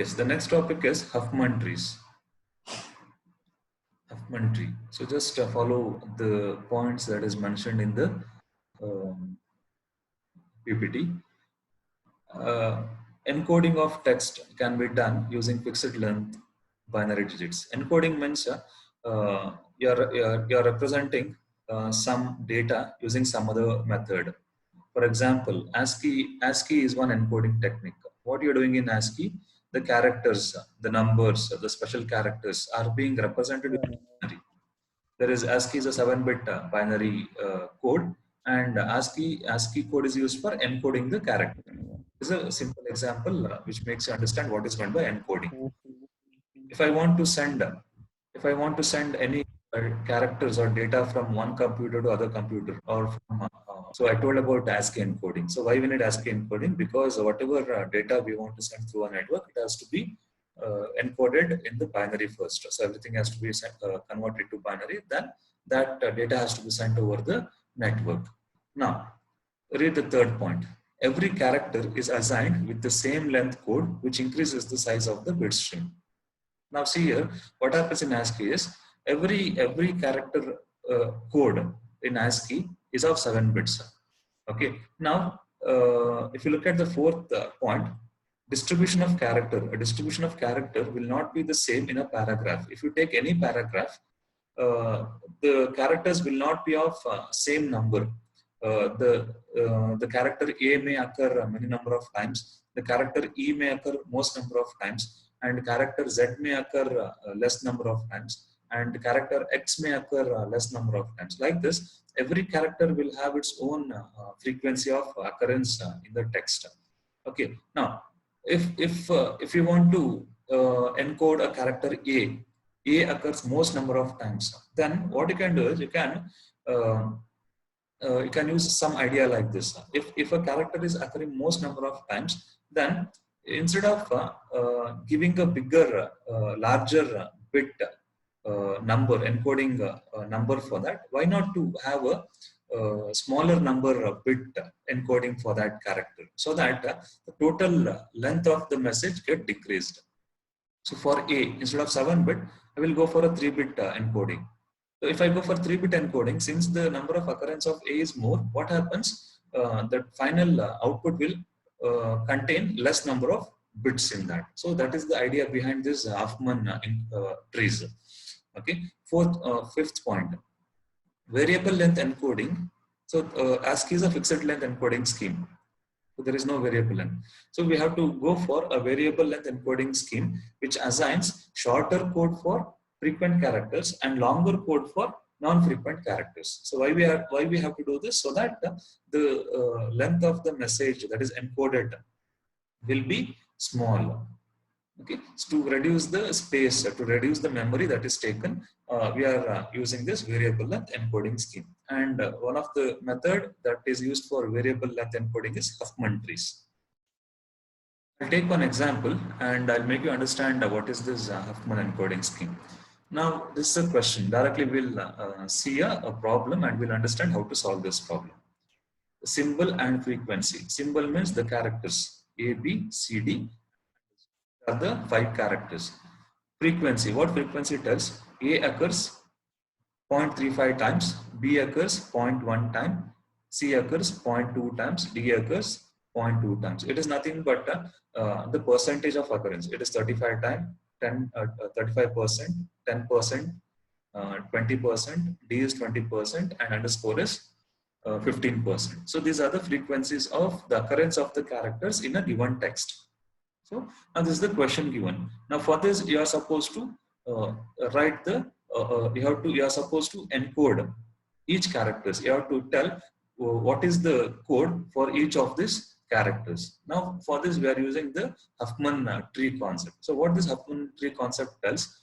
Yes, the next topic is Huffman trees. Huffman tree. So just follow the points that is mentioned in the PPT. Encoding of text can be done using fixed length binary digits. Encoding means you're representing some data using some other method. For example, ASCII is one encoding technique. What you're doing in ASCII, the characters, the numbers, the special characters are being represented with binary. There is ASCII is a 7-bit binary code, and ASCII code is used for encoding the character. This is a simple example which makes you understand what is meant by encoding. If I want to send any characters or data from one computer to other computer, or from, so I told about ASCII encoding. So why we need ASCII encoding? Because whatever data we want to send through a network, it has to be encoded in the binary first. So everything has to be converted to binary. Then that data has to be sent over the network. Now, read the third point. Every character is assigned with the same length code, which increases the size of the bit stream. Now see here, what happens in ASCII is every character code in ASCII is of 7 bits. Okay. Now, if you look at the fourth point, distribution of character. A distribution of character will not be the same in a paragraph. If you take any paragraph, the characters will not be of same number. The character A may occur many number of times. The character E may occur most number of times, and character Z may occur less number of times, and character X may occur less number of times. Like this, every character will have its own frequency of occurrence in the text. Okay. Now, if you want to encode a character A occurs most number of times. Then what you can do is you can use some idea like this. If a character is occurring most number of times, then instead of giving a bigger, larger bit number, encoding number for that, why not to have a smaller number of bit encoding for that character, so that the total length of the message get decreased. So for A, instead of 7-bit, I will go for a 3-bit encoding. So if I go for 3-bit encoding, since the number of occurrence of A is more, what happens? The final output will contain less number of bits in that. So that is the idea behind this Huffman trees. Okay. Fifth point, variable length encoding. So ASCII is a fixed length encoding scheme. So there is no variable length. So we have to go for a variable length encoding scheme which assigns shorter code for frequent characters and longer code for non-frequent characters. So why we have to do this? So that the length of the message that is encoded will be small. Okay, so to reduce the space, to reduce the memory that is taken, we are using this variable length encoding scheme. And one of the method that is used for variable length encoding is Huffman trees. I'll take one example and I'll make you understand what is this Huffman encoding scheme. Now, this is a question. Directly we'll see a problem and we'll understand how to solve this problem. Symbol and frequency. Symbol means the characters A, B, C, D are the 5 characters. Frequency, what frequency tells? A occurs 0.35 times, B occurs 0.1 time, C occurs 0.2 times, D occurs 0.2 times. It is nothing but the percentage of occurrence. It is 35 times, 35%, 10%, 20%, D is 20%, and underscore is 15%. So these are the frequencies of the occurrence of the characters in a given text. So now this is the question given. Now for this you are supposed to write the you are supposed to encode each characters. You have to tell what is the code for each of these characters. Now for this we are using the Huffman tree concept. So what this Huffman tree concept tells?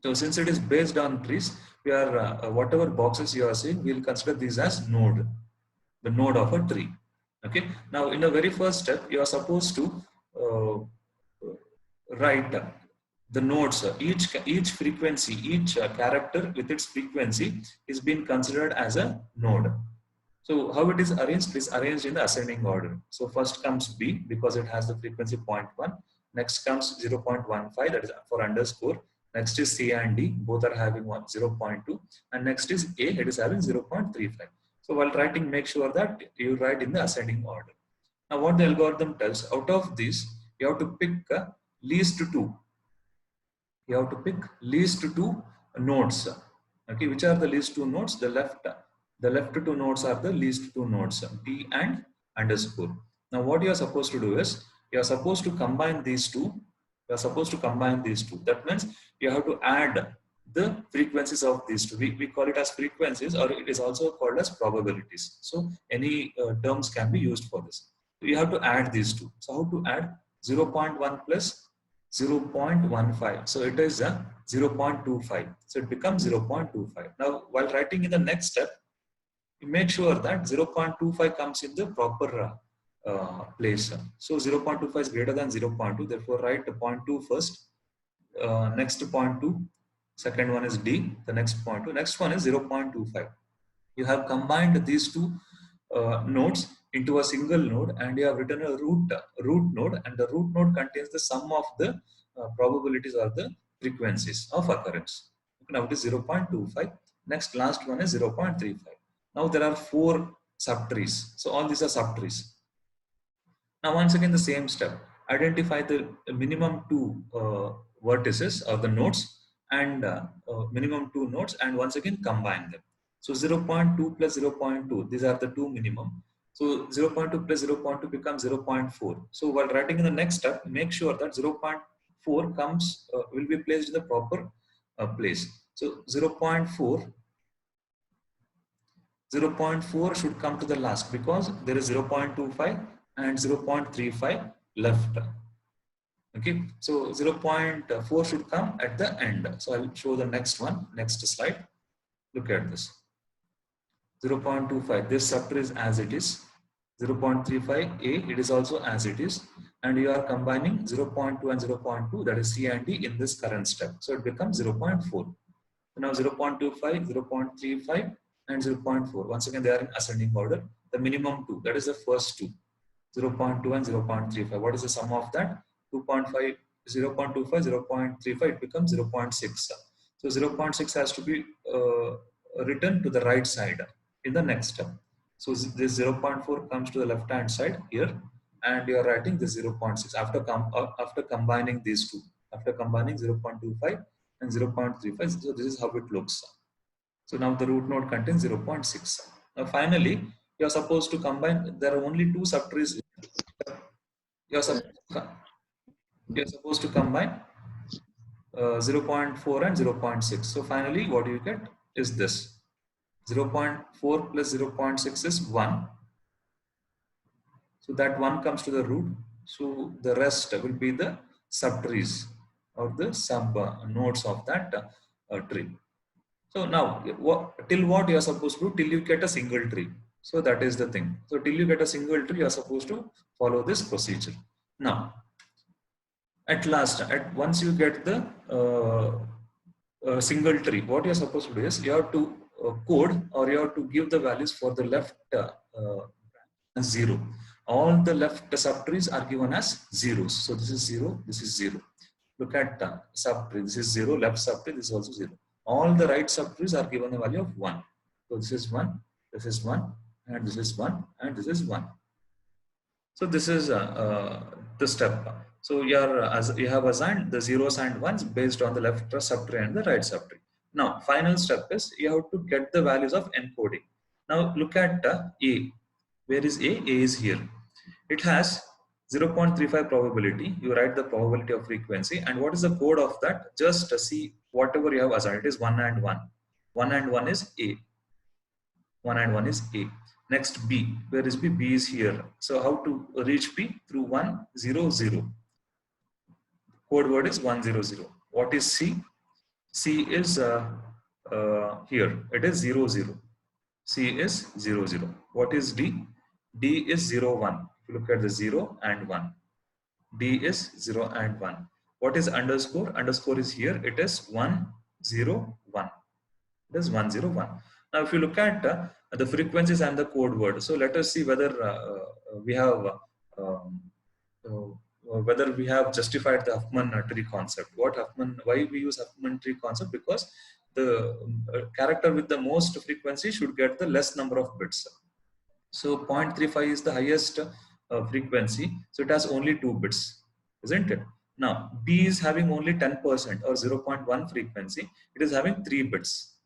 So since it is based on trees, we are whatever boxes you are seeing, we will consider these as node, the node of a tree. Okay. Now in the very first step, you are supposed to write the nodes. Each frequency, each character with its frequency is being considered as a node. So how it is arranged? It is arranged in the ascending order. So first comes B because it has the frequency 0.1. Next comes 0.15, that is for underscore. Next is C and D, both are having 0.2, and next is A, it is having 0.35. So while writing, make sure that you write in the ascending order. Now what the algorithm tells, out of these, you have to pick least two. You have to pick least two nodes. Okay, which are the least two nodes? The left two nodes are the least two nodes, D and underscore. Now what you are supposed to do is, you are supposed to combine these two. You are supposed to combine these two. That means you have to add the frequencies of these two. We call it as frequencies, or it is also called as probabilities. So any terms can be used for this. You have to add these two. So how to add? 0.1 plus 0.15. So it is a 0.25. So it becomes 0.25. Now, while writing in the next step, you make sure that 0.25 comes in the proper place. So 0.25 is greater than 0.2. Therefore, write 0.2 first. Next 0.2. Second one is D. The next 0.2. Next one is 0.25. You have combined these two nodes into a single node, and you have written a root node, and the root node contains the sum of the probabilities or the frequencies of occurrence. Now it is 0.25. Next, last one is 0.35. Now there are 4 subtrees. So all these are subtrees. Now once again the same step. Identify the minimum 2 vertices or the nodes, and minimum 2 nodes, and once again combine them. So 0.2 plus 0.2, these are the 2 minimum. So 0.2 plus 0.2 becomes 0.4. So while writing in the next step, make sure that 0.4 comes will be placed in the proper place. So 0.4 should come to the last, because there is 0.25 and 0.35 left. Okay, so 0.4 should come at the end. So I'll show the next one, next slide. Look at this. 0.25, this subtree is as it is. 0.35a, it is also as it is. And you are combining 0.2 and 0.2, that is C and D, in this current step. So it becomes 0.4. So now 0.25, 0.35 and 0.4. Once again, they are in ascending order. The minimum 2, that is the first 2. 0.2 and 0.35. What is the sum of that? 2.5, 0.25, 0.35, it becomes 0.6. So 0.6 has to be written to the right side in the next step. So this 0.4 comes to the left hand side here, and you are writing this 0.6 after combining these two. After combining 0.25 and 0.35, so this is how it looks. So now the root node contains 0.6. Now finally, you are supposed to combine. There are only 2 subtrees. You are supposed to combine 0.4 and 0.6. So finally, what you get is this. 0.4 plus 0.6 is 1. So that 1 comes to the root. So the rest will be the subtrees or the sub nodes of that tree. So now, till what you are supposed to do? Till you get a single tree. So that is the thing. So till you get a single tree, you are supposed to follow this procedure. Now, at last, once you get the single tree, what you are supposed to do is, you have to code, or you have to give the values for the left 0. All the left subtrees are given as zeros. So this is 0, this is 0. Look at subtree. This is 0, left subtree, this is also 0. All the right subtrees are given a value of 1. So this is 1, this is 1, and this is 1, and this is 1. So this is the step. So you have assigned the zeros and ones based on the left subtree and the right subtree. Now, final step is, you have to get the values of encoding. Now look at A. Where is A? A is here. It has 0.35 probability. You write the probability of frequency, and what is the code of that? Just see whatever you have assigned. It is 1 and 1. 1 and 1 is A. 1 and 1 is A. Next B. Where is B? B is here. So how to reach B? Through 1, 0, 0. Code word is 1, 0, 0. What is C? C is here. It is 0, 0. C is 0, 0. What is D? D is 0, 1. If you look at the 0 and 1. D is 0 and 1. What is underscore? Underscore is here. It is 1, 0, 1. It is 1, 0, 1. Now, if you look at the frequencies and the code word, so let us see whether we have whether we have justified the Huffman tree concept. Why we use Huffman tree concept? Because the character with the most frequency should get the less number of bits. So 0.35 is the highest frequency, so it has only 2 bits, isn't it? Now B is having only 10% or 0.1 frequency, it is having 3 bits.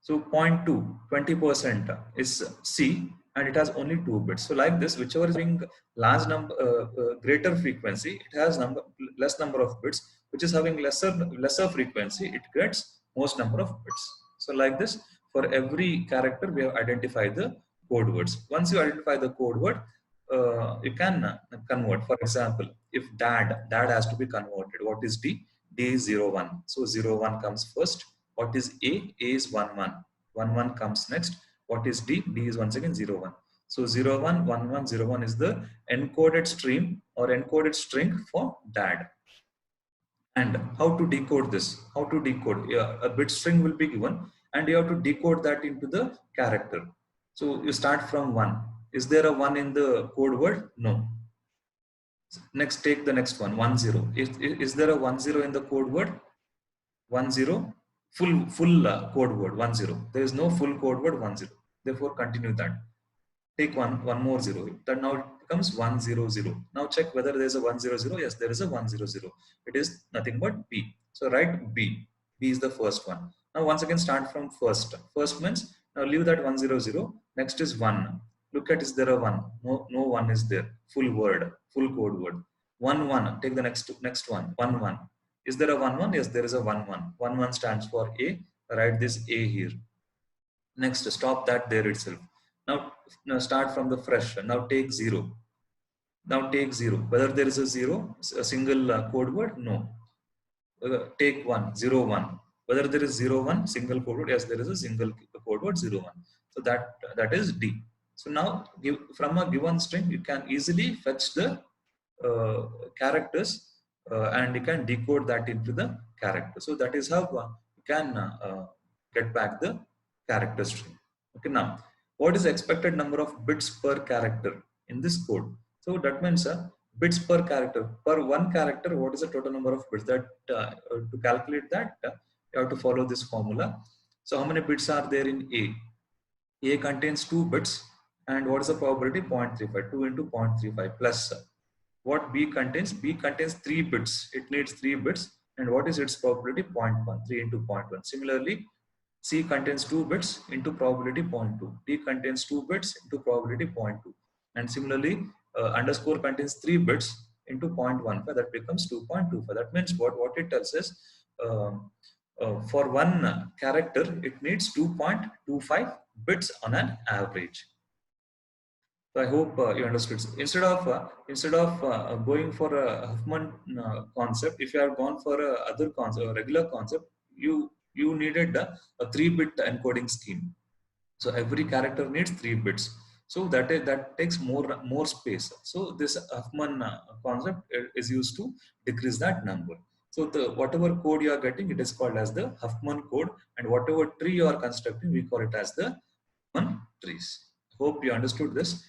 So 0.2, 20% is C, and it has only 2 bits. So like this, whichever is having large number, greater frequency, it has less number of bits. Which is having lesser frequency, it gets most number of bits. So like this, for every character, we have identified the code words. Once you identify the code word, you can convert. For example, if dad has to be converted. What is D? D is 01. So 01 comes first. What is A? A is 11. 11 comes next. What is D? D is once again 01. So 01, 11, 01 is the encoded stream or encoded string for dad. And how to decode this? How to decode? A bit string will be given and you have to decode that into the character. So you start from 1. Is there a 1 in the code word? No. Next, take the next one, 10. Is there a 10 in the code word? 10. Full code word 10. There is no full code word 10. Therefore, continue that. Take one more 0. That now it becomes 100. Now check whether there is a 100. Yes, there is a 100. It is nothing but B. So write B. B is the first one. Now once again start from first. First means now leave that 100. Next is 1. Look at, is there a 1? No 1 is there. Full word, full code word. 1. Take the next one. 1. Is there a 1? Yes, there is a 1. 1 stands for A. Write this A here. Next, stop that there itself. Now start from the fresh. Now take 0. Now take 0. Whether there is a 0, a single code word? No. Take 1, 0, 1. Whether there is 0, 1, single code word? Yes, there is a single code word 0, 1. So that is D. So now from a given string, you can easily fetch the characters and you can decode that into the character. So that is how you can get back the character string. Okay, now what is the expected number of bits per character in this code? So that means bits per character. Per one character, what is the total number of bits? That to calculate that, you have to follow this formula. So how many bits are there in A? A contains 2 bits, and what is the probability? 0.35. 2 into 0.35 plus what B contains? B contains 3 bits. It needs 3 bits, and what is its probability? 0.1. 3 into 0.1. Similarly, C contains 2 bits into probability 0.2. D contains 2 bits into probability 0.2. And similarly, underscore contains 3 bits into 0.15. That becomes 2.25. That means what it tells us, for one character, it needs 2.25 bits on an average. So I hope you understood. Instead of going for a Huffman concept, if you have gone for a other concept, a regular concept, you needed a 3-bit encoding scheme. So every character needs 3 bits. So that takes more space. So this Huffman concept is used to decrease that number. So whatever code you are getting, it is called as the Huffman code, and whatever tree you are constructing, we call it as the Huffman trees. Hope you understood this.